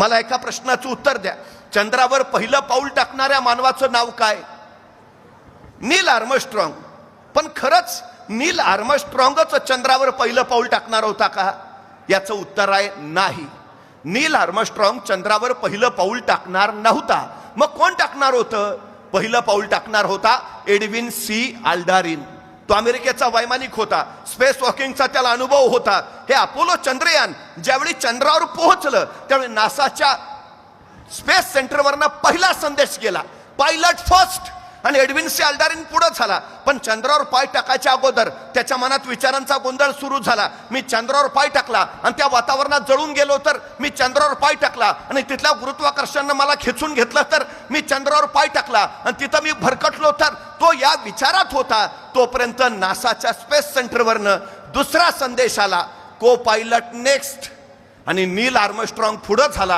मला एका प्रश्नाचं उत्तर द्या. चंद्रावर पहिलं पाऊल टाकणाऱ्या मानवाचं नाव काय? नील आर्मस्ट्रॉंग. पण खरंच नील आर्मस्ट्रॉंगच चंद्रावर पहिलं पाऊल टाकणार होता का? याचं उत्तर आहे नाही. नील आर्मस्ट्रॉंग चंद्रावर पहिलं पाऊल टाकणार नव्हता. मग कोण टाकणार होतं? पहिलं पाऊल टाकणार होता एडविन सी आल्डारिन. तो अमेरिकेचा वैमानिक होता. स्पेस वॉकिंगचा त्याला अनुभव होता. हे अपोलो चंद्रयान ज्यावेळी चंद्रावर पोहोचलं त्यावेळी नासाच्या स्पेस सेंटरवरनं पहिला संदेश गेला, पायलट फर्स्ट. आणि एडविन सी आल्डारिन पुढे झाला. पण चंद्रावर पाय टाकायच्या अगोदर त्याच्या मनात विचारांचा गोंधळ सुरू झाला. मी चंद्रावर पाय टाकला आणि त्या वातावरणात जळून गेलो तर? मी चंद्रावर पाय टाकला आणि तिथल्या गुरुत्वाकर्षणानं मला खेचून घेतलं तर? मी चंद्रावर पाय टाकला आणि तिथं मी भरकटलो तर? तो या विचारात होता. तोपर्यंत नासाच्या स्पेस सेंटरवरनं दुसरा संदेश आला, को पायलट नेक्स्ट. आणि नील आर्मस्ट्रॉंग पुढे झाला.